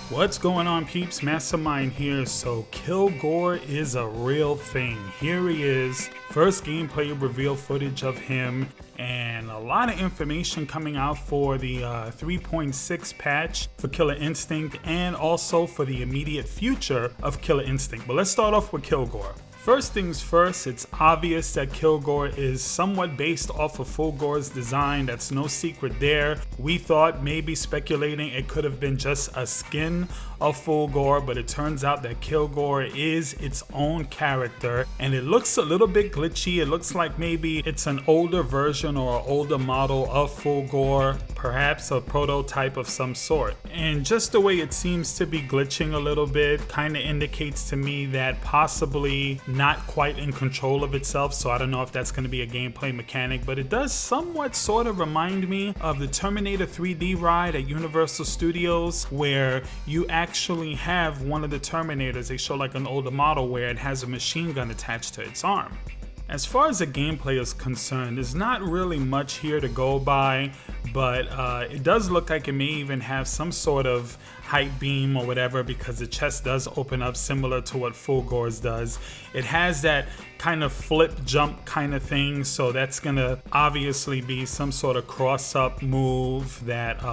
What's going on, peeps? Mastermyne here. So Kilgore is a real thing. Here he is, first gameplay reveal footage of him, and a lot of information coming out for the 3.6 patch for Killer Instinct and also for the immediate future of Killer Instinct. But let's start off with Kilgore. First things first, it's obvious that Kilgore is somewhat based off of Fulgore's design. That's no secret there. We thought, maybe speculating, it could have been just a skin of Fulgore, but it turns out that Kilgore is its own character, and it looks a little bit glitchy. It looks like maybe it's an older version or an older model of Fulgore, perhaps a prototype of some sort. And just the way it seems to be glitching a little bit kind of indicates to me that possibly not quite in control of itself, so I don't know if that's going to be a gameplay mechanic, but it does somewhat sort of remind me of the Terminator 3D ride at Universal Studios, where you actually have one of the Terminators. They show like an older model where it has a machine gun attached to its arm. As far as the gameplay is concerned, there's not really much here to go by, but it does look like it may even have some sort of height beam or whatever, because the chest does open up similar to what Fulgore's does. It has that kind of flip jump kind of thing, so that's gonna obviously be some sort of cross-up move that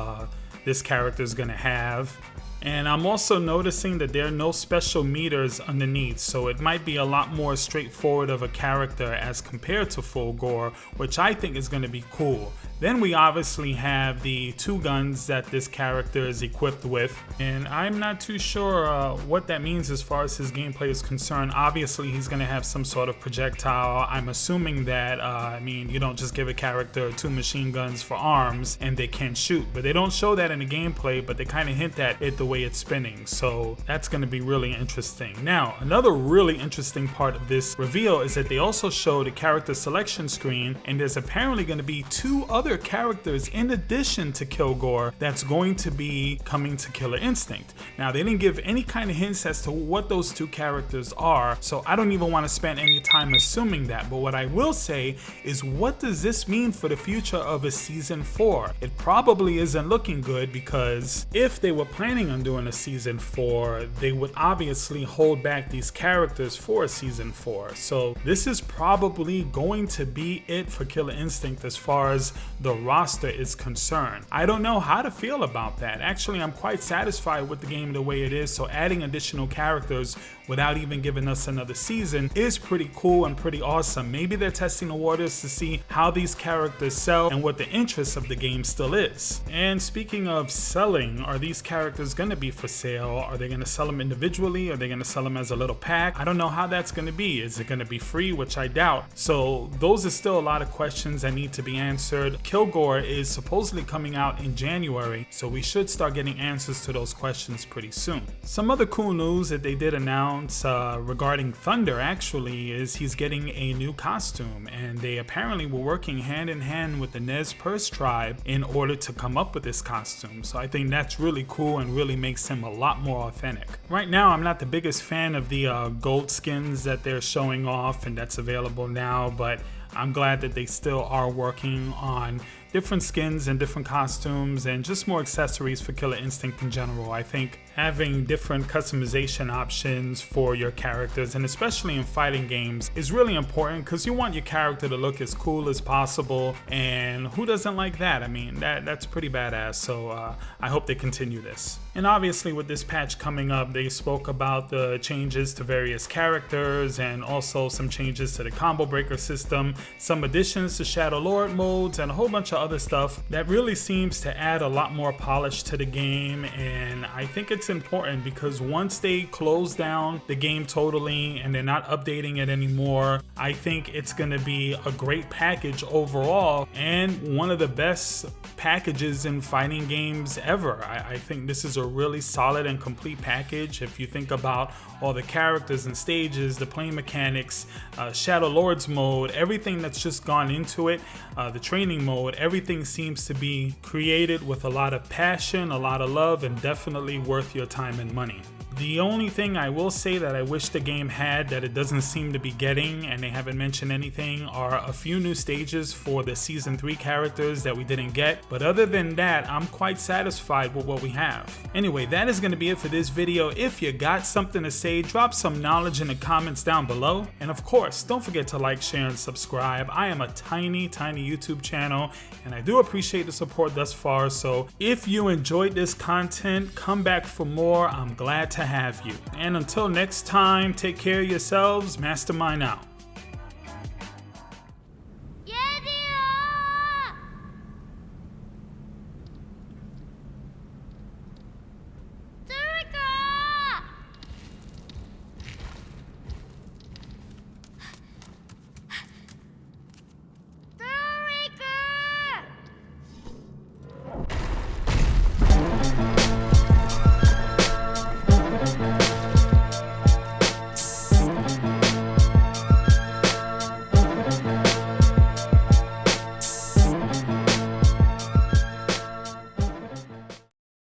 this character is gonna have. And I'm also noticing that there are no special meters underneath, so it might be a lot more straightforward of a character as compared to Fulgore, which I think is going to be cool. Then we obviously have the two guns that this character is equipped with, and I'm not too sure what that means as far as his gameplay is concerned. Obviously he's going to have some sort of projectile. I'm assuming that, you don't just give a character two machine guns for arms and they can't shoot, but they don't show that in the gameplay, but they kind of hint at it the way it's spinning, so that's going to be really interesting. Now, another really interesting part of this reveal is that they also showed a character selection screen, and there's apparently going to be two other characters in addition to Kilgore that's going to be coming to Killer Instinct. Now, they didn't give any kind of hints as to what those two characters are, so I don't even want to spend any time assuming that. But what I will say is, what does this mean for the future of a season 4? It probably isn't looking good, because if they were planning on doing a season 4, they would obviously hold back these characters for a season 4. So this is probably going to be it for Killer Instinct as far as the roster is concerned. I don't know how to feel about that. Actually, I'm quite satisfied with the game the way it is, so adding additional characters without even giving us another season is pretty cool and pretty awesome. Maybe they're testing the waters to see how these characters sell and what the interest of the game still is. And speaking of selling, are these characters going to be for sale? Are they going to sell them individually? Are they going to sell them as a little pack? I don't know how that's going to be. Is it going to be free? Which I doubt. So those are still a lot of questions that need to be answered. Kilgore is supposedly coming out in January, so we should start getting answers to those questions pretty soon. Some other cool news that they did announce regarding Thunder actually is he's getting a new costume, and they apparently were working hand in hand with the Nez Perce tribe in order to come up with this costume. So I think that's really cool and really makes him a lot more authentic. Right now, I'm not the biggest fan of the gold skins that they're showing off and that's available now, but I'm glad that they still are working on different skins and different costumes and just more accessories for Killer Instinct in general. I think having different customization options for your characters, and especially in fighting games, is really important, because you want your character to look as cool as possible, and who doesn't like that? I mean, that's pretty badass, so I hope they continue this. And obviously with this patch coming up, they spoke about the changes to various characters and also some changes to the combo breaker system, some additions to Shadow Lord modes, and a whole bunch of other stuff that really seems to add a lot more polish to the game. And I think it's important, because once they close down the game totally and they're not updating it anymore, I think it's going to be a great package overall, and one of the best packages in fighting games ever. I think this is a really solid and complete package. If you think about all the characters and stages, the play mechanics, Shadow Lords mode, everything that's just gone into it, the training mode, everything seems to be created with a lot of passion, a lot of love, and definitely worth your time and money. The only thing I will say that I wish the game had that it doesn't seem to be getting, and they haven't mentioned anything, are a few new stages for the Season 3 characters that we didn't get. But other than that, I'm quite satisfied with what we have. Anyway, that is going to be it for this video. If you got something to say, drop some knowledge in the comments down below. And of course, don't forget to like, share, and subscribe. I am a tiny YouTube channel, and I do appreciate the support thus far. So if you enjoyed this content, come back for more. I'm glad to have you. And until next time, take care of yourselves. Mastermyne out.